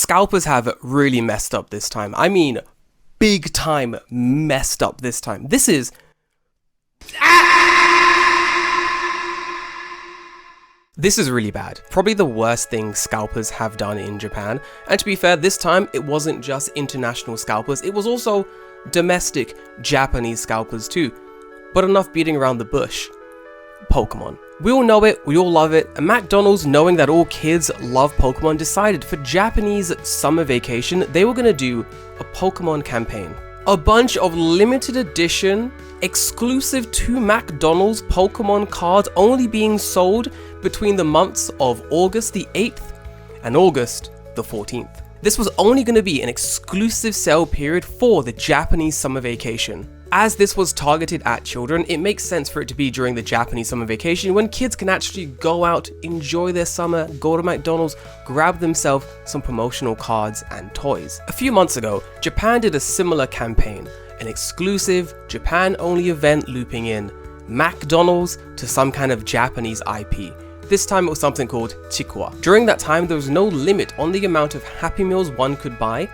Scalpers have really messed up this time. I mean, big time messed up this time. This is... This is really bad. Probably the worst thing scalpers have done in Japan. And to be fair, this time it wasn't just international scalpers, it was also domestic Japanese scalpers too. But enough beating around the bush. Pokemon. We all know it, we all love it, and McDonald's, knowing that all kids love Pokemon, decided for Japanese summer vacation, they were gonna do a Pokemon campaign. A bunch of limited edition, exclusive to McDonald's Pokemon cards only being sold between the months of August the 8th and August the 14th. This was only going to be an exclusive sale period for the Japanese summer vacation. As this was targeted at children, it makes sense for it to be during the Japanese summer vacation when kids can actually go out, enjoy their summer, go to McDonald's, grab themselves some promotional cards and toys. A few months ago, Japan did a similar campaign, an exclusive Japan-only event looping in McDonald's to some kind of Japanese IP. This time it was something called Chikwa. During that time, there was no limit on the amount of Happy Meals one could buy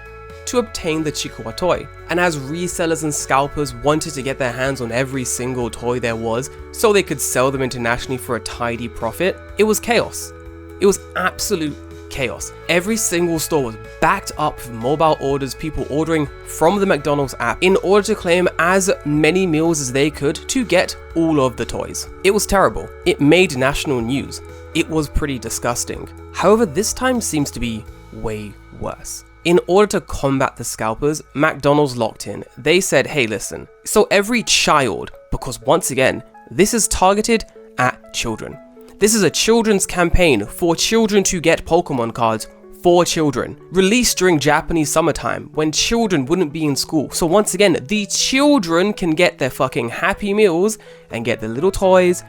to obtain the Chikwa toy. And as resellers and scalpers wanted to get their hands on every single toy there was so they could sell them internationally for a tidy profit, it was chaos. It was absolute chaos. Every single store was backed up with mobile orders, people ordering from the McDonald's app in order to claim as many meals as they could to get all of the toys. It was terrible. It made national news. It was pretty disgusting. However, this time seems to be way worse. In order to combat the scalpers, McDonald's locked in. They said, hey listen, so every child, because once again, this is targeted at children. This is a children's campaign for children to get Pokemon cards for children, released during Japanese summertime when children wouldn't be in school. So once again, the children can get their fucking Happy Meals and get their little toys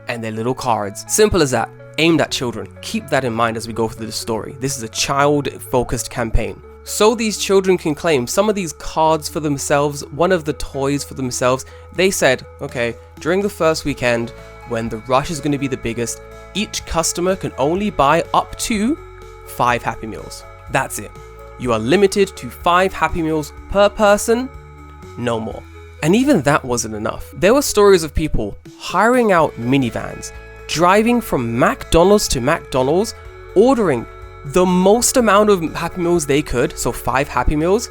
and their little cards. Simple as that, aimed at children. Keep that in mind as we go through this story. This is a child-focused campaign. So these children can claim some of these cards for themselves, one of the toys for themselves. They said, okay, during the first weekend, when the rush is going to be the biggest, each customer can only buy up to 5 Happy Meals. That's it. You are limited to 5 Happy Meals per person, no more. And even that wasn't enough. There were stories of people hiring out minivans, driving from McDonald's to McDonald's, ordering the most amount of Happy Meals they could, so 5 Happy Meals,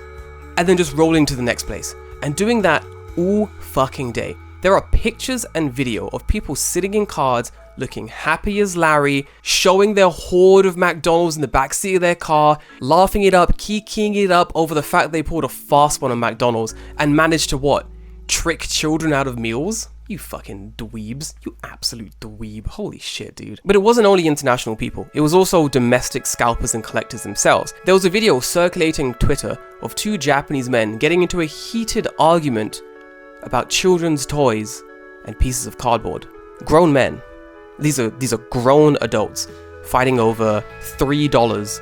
and then just rolling to the next place. And doing that all fucking day. There are pictures and video of people sitting in cars, looking happy as Larry, showing their hoard of McDonald's in the backseat of their car, laughing it up, kikiing it up over the fact they pulled a fast one on McDonald's and managed to what? Trick children out of meals? You fucking dweebs. You absolute dweeb. Holy shit, dude. But it wasn't only international people. It was also domestic scalpers and collectors themselves. There was a video circulating Twitter of 2 Japanese men getting into a heated argument about children's toys and pieces of cardboard. Grown men. These are grown adults fighting over $3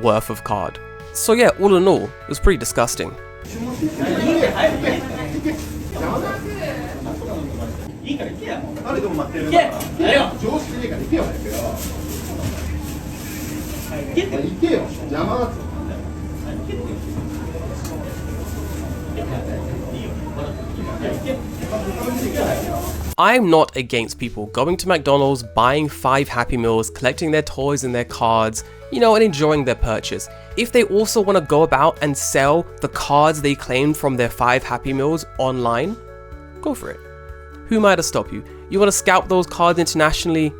worth of card. So yeah, all in all, it was pretty disgusting. I'm not against people going to McDonald's, buying 5 Happy Meals, collecting their toys and their cards, you know, and enjoying their purchase. If they also want to go about and sell the cards they claimed from their 5 Happy Meals online, go for it. Who might have stopped you? You want to scalp those cards internationally?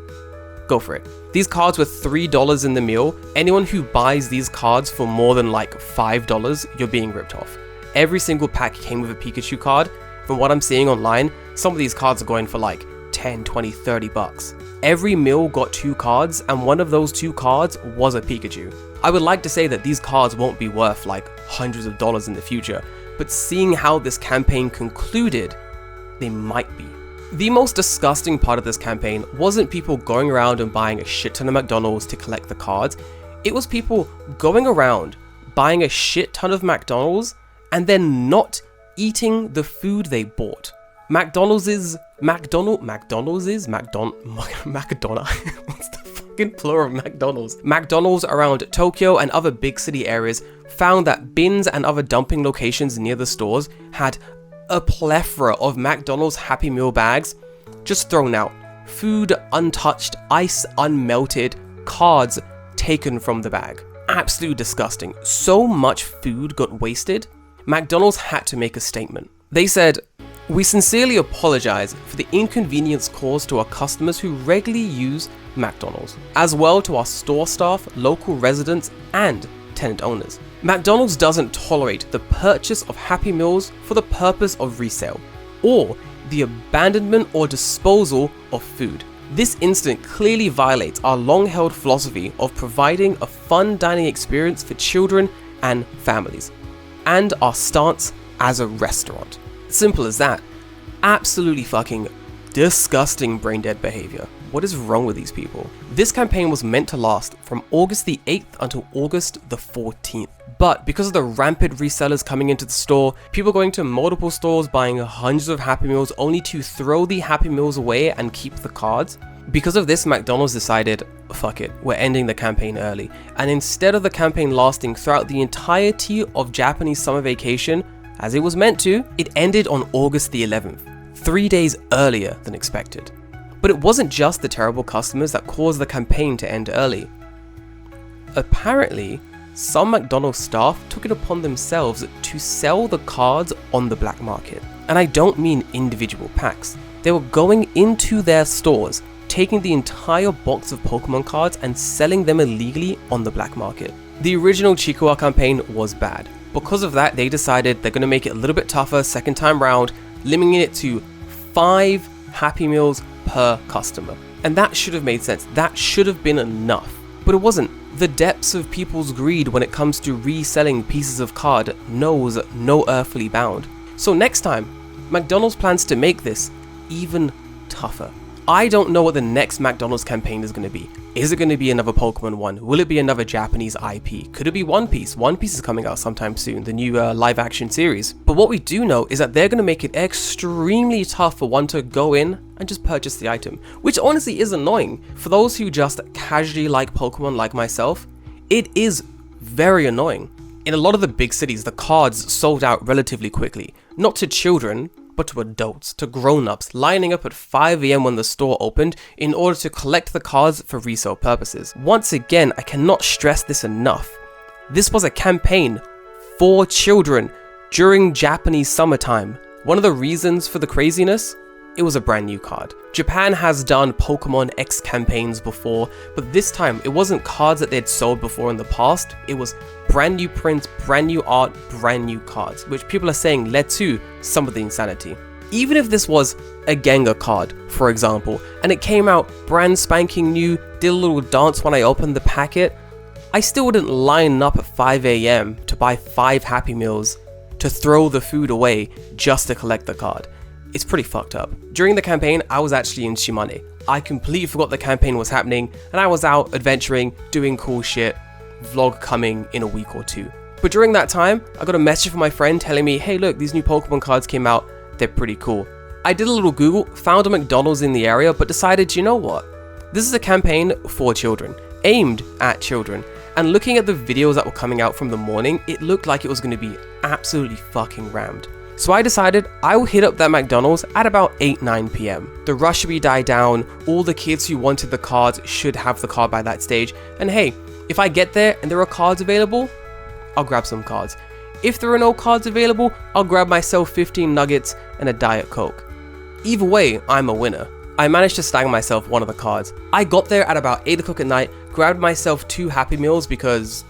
Go for it. These cards were $3 in the meal. Anyone who buys these cards for more than like $5, you're being ripped off. Every single pack came with a Pikachu card. From what I'm seeing online, some of these cards are going for like 10, 20, 30 bucks. Every meal got 2 cards, and one of those 2 cards was a Pikachu. I would like to say that these cards won't be worth like hundreds of dollars in the future, but seeing how this campaign concluded, they might be. The most disgusting part of this campaign wasn't people going around and buying a shit ton of McDonald's to collect the cards. It was people going around buying a shit ton of McDonald's and then not eating the food they bought. McDonald's. What's the fuck? fucking plural of McDonald's. McDonald's around Tokyo and other big city areas found that bins and other dumping locations near the stores had a plethora of McDonald's Happy Meal bags just thrown out. Food untouched, ice unmelted, cards taken from the bag. Absolutely disgusting. So much food got wasted, McDonald's had to make a statement. They said, "We sincerely apologize for the inconvenience caused to our customers who regularly use McDonald's, as well to our store staff, local residents, and tenant owners. McDonald's doesn't tolerate the purchase of Happy Meals for the purpose of resale, or the abandonment or disposal of food. This incident clearly violates our long-held philosophy of providing a fun dining experience for children and families, and our stance as a restaurant." Simple as that. Absolutely fucking disgusting brain-dead behavior. What is wrong with these people? This campaign was meant to last from August the 8th until August the 14th. But because of the rampant resellers coming into the store, people going to multiple stores buying hundreds of Happy Meals only to throw the Happy Meals away and keep the cards, because of this, McDonald's decided, fuck it, we're ending the campaign early. And instead of the campaign lasting throughout the entirety of Japanese summer vacation, as it was meant to, it ended on August the 11th, 3 days earlier than expected. But it wasn't just the terrible customers that caused the campaign to end early. Apparently, some McDonald's staff took it upon themselves to sell the cards on the black market. And I don't mean individual packs. They were going into their stores, taking the entire box of Pokemon cards and selling them illegally on the black market. The original Chikuwa campaign was bad. Because of that, they decided they're going to make it a little bit tougher second time round, limiting it to 5 Happy Meals per customer. And that should have made sense. That should have been enough. But it wasn't. The depths of people's greed when it comes to reselling pieces of card knows no earthly bound. So next time, McDonald's plans to make this even tougher. I don't know what the next McDonald's campaign is going to be. Is it going to be another Pokemon one? Will it be another Japanese IP? Could it be One Piece? One Piece is coming out sometime soon, the new live action series. But what we do know is that they're going to make it extremely tough for one to go in and just purchase the item, which honestly is annoying. For those who just casually like Pokemon like myself, it is very annoying. In a lot of the big cities, the cards sold out relatively quickly, not to children, but to adults, to grown-ups, lining up at 5 AM when the store opened in order to collect the cards for resale purposes. Once again, I cannot stress this enough. This was a campaign for children during Japanese summertime. One of the reasons for the craziness? It was a brand new card. Japan has done Pokemon X campaigns before, but this time it wasn't cards that they'd sold before in the past. It was brand new prints, brand new art, brand new cards, which people are saying led to some of the insanity. Even if this was a Gengar card, for example, and it came out brand spanking new, did a little dance when I opened the packet, I still wouldn't line up at 5 AM to buy 5 Happy Meals to throw the food away just to collect the card. It's pretty fucked up. During the campaign, I was actually in Shimane. I completely forgot the campaign was happening, and I was out adventuring, doing cool shit, vlog coming in a week or 2. But during that time, I got a message from my friend telling me, hey look, these new Pokemon cards came out, they're pretty cool. I did a little Google, found a McDonald's in the area, but decided, you know what? This is a campaign for children, aimed at children. And looking at the videos that were coming out from the morning, it looked like it was going to be absolutely fucking rammed. So I decided I will hit up that McDonald's at about 8-9 PM. The rush should be died down, all the kids who wanted the cards should have the card by that stage, and hey, if I get there and there are cards available, I'll grab some cards. If there are no cards available, I'll grab myself 15 nuggets and a Diet Coke. Either way, I'm a winner. I managed to snag myself one of the cards. I got there at about 8 o'clock at night, grabbed myself 2 Happy Meals because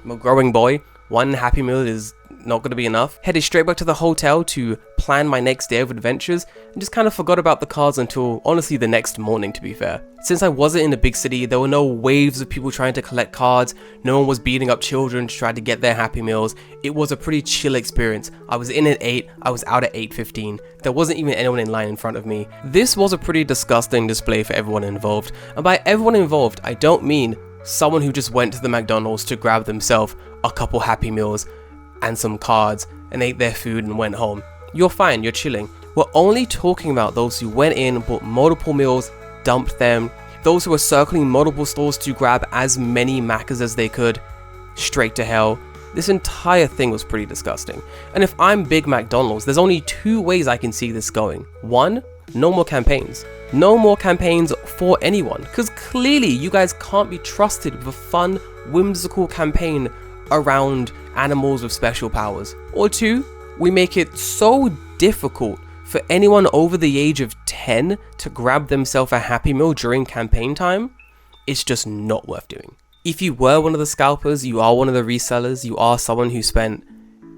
I'm a growing boy. 1 Happy Meal is not going to be enough. Headed straight back to the hotel to plan my next day of adventures and just kind of forgot about the cards until honestly the next morning, to be fair. Since I wasn't in a big city, there were no waves of people trying to collect cards, no one was beating up children to try to get their Happy Meals. It was a pretty chill experience. I was in at 8, I was out at 8:15. There wasn't even anyone in line in front of me. This was a pretty disgusting display for everyone involved, and by everyone involved, I don't mean someone who just went to the McDonald's to grab themselves a couple Happy Meals and some cards and ate their food and went home. You're fine, you're chilling. We're only talking about those who went in, bought multiple meals, dumped them, Those who were circling multiple stores to grab as many Maccas as they could, straight to hell. This entire thing was pretty disgusting. And if I'm big McDonald's, there's only two ways I can see this going. One, no more campaigns. No more campaigns for anyone, because clearly you guys can't be trusted with a fun, whimsical campaign around animals with special powers. Or two, we make it so difficult for anyone over the age of 10 to grab themselves a Happy Meal during campaign time, it's just not worth doing. If you were one of the scalpers, you are one of the resellers, you are someone who spent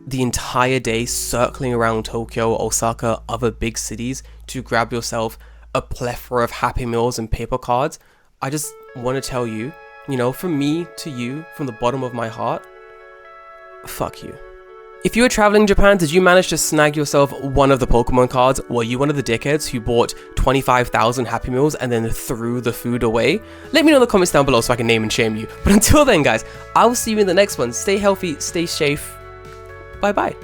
the entire day circling around Tokyo, Osaka, other big cities to grab yourself a plethora of Happy Meals and paper cards, I just want to tell you, from me to you, from the bottom of my heart, fuck you. If you were traveling in Japan, did you manage to snag yourself one of the Pokemon cards? Were you one of the dickheads who bought 25,000 Happy Meals and then threw the food away? Let me know in the comments down below so I can name and shame you. But until then, guys, I will see you in the next one. Stay healthy, stay safe. Bye-bye.